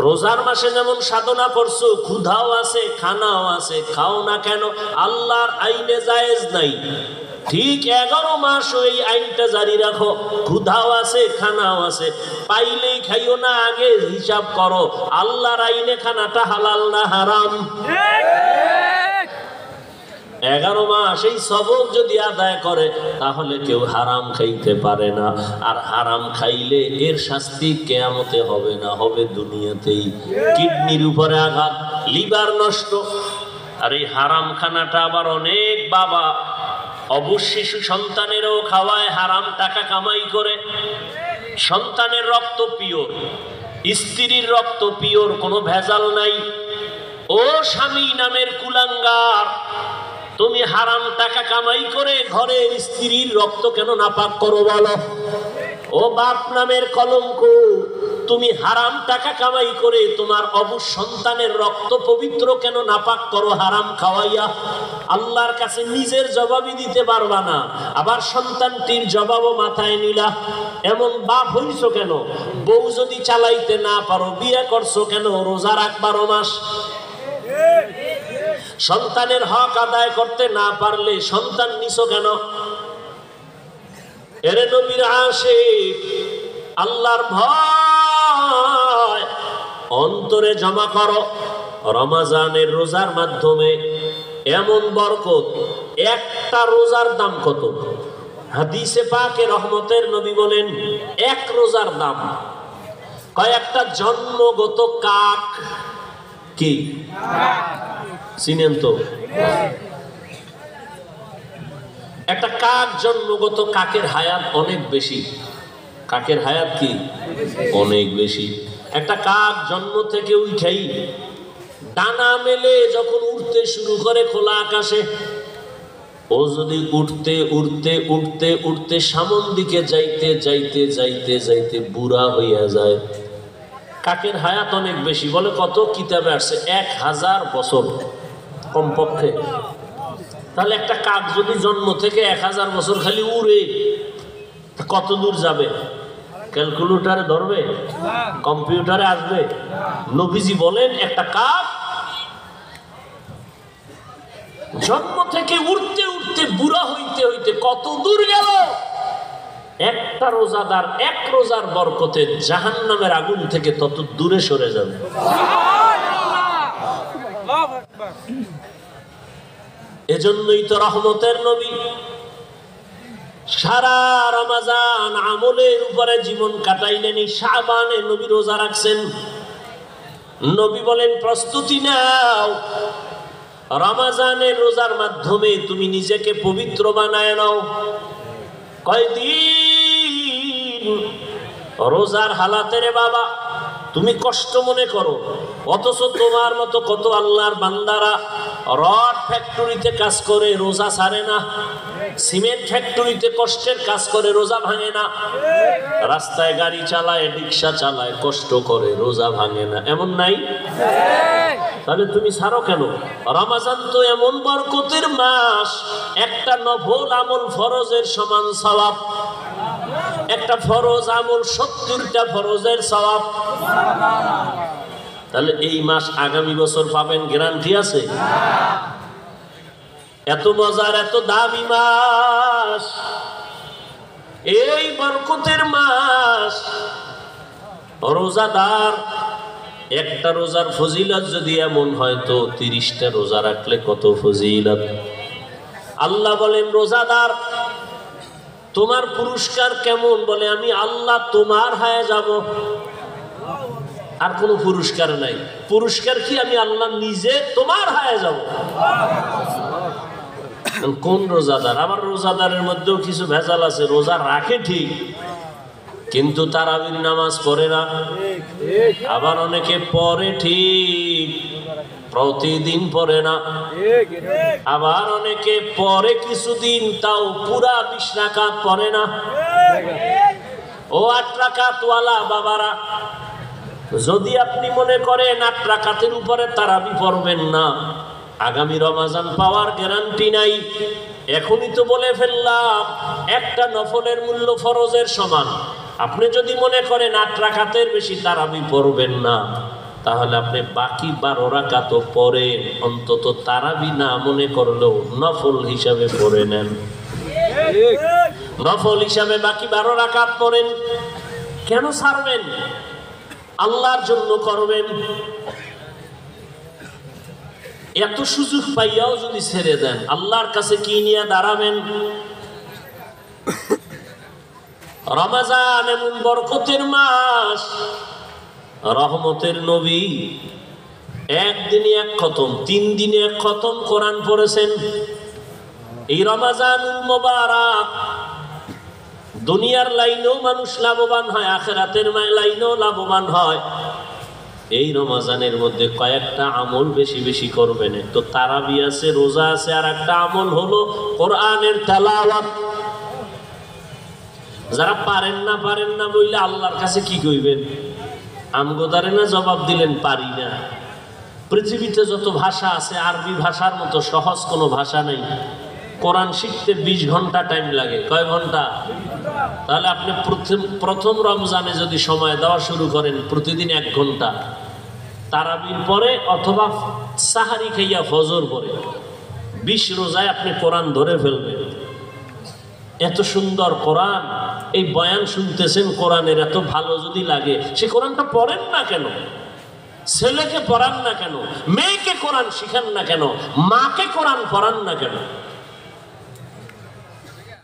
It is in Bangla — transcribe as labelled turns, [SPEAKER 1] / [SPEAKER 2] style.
[SPEAKER 1] রোজার মাসে যেমন সাধনা করছো, ক্ষুধাও আছে, খানাও আছে, খাও না কেন? আল্লাহর আইনে জায়েজ নাই, ঠিক 11 মাস ওই আইনটা জারি রাখো। ক্ষুধাও আছে, খানাও আছে, পাইলেই খাইও না, আগে হিসাব করো আল্লাহর আইনে খানাটা হালাল না হারাম। 11 মাস এই সবক যদি আদায় করে তাহলে কেউ হারাম খাইতে পারে না। আর হারাম খাইলে এর শাস্তি কিয়ামতে হবে না, হবে দুনিয়াতেই। কিডনির উপরে আঘাত, লিভার নষ্ট। আর এই হারাম খানাটা আবার অনেক বাবা অবুঝ শিশু সন্তানেরও খাওয়ায়, হারাম টাকা কামাই করে। সন্তানের রক্ত পিওর, স্ত্রীর রক্ত পিওর, কোনো ভেজাল নাই। ও স্বামী নামের কুলাঙ্গার, তুমি হারাম টাকা কামাই করে ঘরের স্ত্রীর রক্ত কেন নাপাক করো বলো? ও বাপ নামের কলঙ্ক, তুমি হারাম টাকা কামাই করে তোমার অবুঝ সন্তানের রক্ত পবিত্র কেন নাপাক করো হারাম খাওয়াইয়া? আল্লাহর কাছে নিজের জবাবই দিতে পারবা না, আবার সন্তানটির জবাবও মাথায় নিলা। এমন বাপ হইছো কেন? বউ যদি চালাইতে না পারো বিয়ে করছো কেন? রোজা রাখ 12 মাস। সন্তানের হক আদায় করতে না পারলে সন্তান নিছো কেন? এরে নবীর আশিক, আল্লাহর ভয় অন্তরে জমা করো। রমজানের রোজার মাধ্যমে এমন বরকত, একটা রোজার দাম কত? হাদিসে পাকে রহমতের নবী বলেন এক রোজার দাম কয়েকটা জন্মগত কাক। কি চিনেন তো? একটা কাক জন্মগত, কাকের হায়াত অনেক বেশি। কাকের হায়াত কি অনেক বেশি। একটা কাক জন্ম থেকে উঠেই ডানা মেলে যখন উঠতে শুরু করে খোলা আকাশে, ও যদি উঠতে উঠতে উঠতে উঠতে সামন দিকে যাইতে যাইতে যাইতে যাইতে বুড়া হইয়া যায়, কাকের হায়াত অনেক বেশি। বলে কত? কিতাবে আসছে 1000 বছর কমপক্ষে। তাহলে একটা কাক যদি জন্ম থেকে 1000 বছর খালি উড়ে, কত দূর যাবে? ক্যালকুলেটরে ধরবে? কম্পিউটারে আসবে? নবীজি বলেন একটা কাক জন্ম থেকে উড়তে উড়তে বুড়া হইতে হইতে কত দূর গেল? একটা রোজাদার এক রোজার বরকতে জাহান্নামের আগুন থেকে তত দূরে সরে যাবে। এজন্যই তো রহমতের নবী সারা রমজান আমলের উপরে জীবন কাটাইলেন। শাবানে নবী রোজা রাখছেন। নবী বলেন প্রস্তুতি নাও, রমজানের রোজার মাধ্যমে তুমি নিজেকে পবিত্র বানায় নাও। কয়দিন রোজার হালাতে রে বাবা তুমি কষ্ট মনে করো, অথচ তোমার মতো কত আল্লাহর বান্দারা রড ফ্যাক্টরিতে কাজ করে রোজা ছাড়ে না, সিমেন্ট ফ্যাক্টরিতে কষ্টের কাজ করে রোজা ভাঙে না, রাস্তায় গাড়ি চালায়, রিক্সা চালায়, কষ্ট করে রোজা ভাঙে না, এমন নাই? তাহলে তুমি ছাড়ো কেন? রমজান তো এমন বরকতের মাস, একটা নফল আমল ফরজের সমান সওয়াব, একটা ফরজ আমল 70টা ফরজের সওয়াব। তাহলে এই মাস আগামী বছর পাবেন, গ্যারান্টি আছে? এত মজার, এত দামি মাস, এই বরকতের মাস। রোজাদার একটা রোজার ফজিলত যদি এমন হয় তো 30টা রোজা রাখলে কত ফজিলত। আল্লাহ বলেন রোজাদার তোমার পুরস্কার কেমন? বলে আমি আল্লাহ তোমার হয়ে যাব, আর কোনো পুরস্কার নাই। পুরস্কার কি? আমি আল্লাহ নিজে তোমার হয়ে যাব। কোন রোজাদার? আবার রোজাদারের মধ্যেও কিছু ভেজাল আছে। রোজা রাখে ঠিক, কিন্তু তারাবির নামাজ পড়ে না। আবার অনেকে পড়ে ঠিক, প্রতিদিন পড়ে না। আবার অনেকে পড়ে কিছুদিন, তাও পুরা 20 রাকাত পড়ে না। ও 8 রাকাতওয়ালা বাবারা, যদি আপনি মনে করেন 8 রাকাতের উপরে তারাবি পড়বেন না, আগামী রমজান পাওয়ার গ্যারান্টি নাই। এখনই তো বলে ফেললাম একটা নফলের মূল্য ফরজের সমান। আপনি যদি মনে করেন 8 রাকাতের বেশি তারাবি পড়বেন না, তাহলে আপনি বাকি 12 রাকাত পরে অন্তত তারাবি না মনে করলেও নফল হিসাবে পড়ে নেন। নফল হিসাবে বাকি 12 রাকাত পড়েন। কেন ছাড়বেন? আল্লাহর জন্য করবেন। এত সুযোগ পাইয়াও যদি ছেড়ে দেন, আল্লাহর কাছে কি নিয়ে দাঁড়াবেন? রমজান এমন বরকতের মাস, রহমতের নবী একদিনে 1 খতম, 3 দিনে 1 খতম কোরআন পড়েছেন। এই রমজানুল মুবারক দুনিয়ার লাইনেও মানুষ লাভবান হয়, আখিরাতের লাইনেও লাভবান হয়। এই রমজানের মধ্যে কয়েকটা আমল বেশি বেশি করবেন। তো তারাবি আছে, রোজা আছে, আর একটা আমল হলো কোরআনের তেলাওয়াত। যারা পারেন না বললে আল্লাহর কাছে কি কইবেন? আমগোদারে না জবাব দিলেন পারি না। পৃথিবীতে যত ভাষা আছে আরবি ভাষার মতো সহজ কোনো ভাষা নেই। কোরআন শিখতে 20 ঘন্টা টাইম লাগে। কয় ঘন্টা? তাহলে আপনি প্রথম রমজানে যদি সময় দেওয়া শুরু করেন প্রতিদিন 1 ঘন্টা, তারাবির পরে অথবা সাহারি খাইয়া ফজর পরে 20 রোজায় আপনি কোরআন ধরে ফেলবেন। এত সুন্দর কোরআন, এই বয়ান শুনতেছেন কোরআনের, এত ভালো যদি লাগে সে কোরআনটা পড়েন না কেন? ছেলেকে পড়ান না কেন? মেয়েকে কোরআন শিখান না কেন? মাকে কোরআন পড়ান না কেন?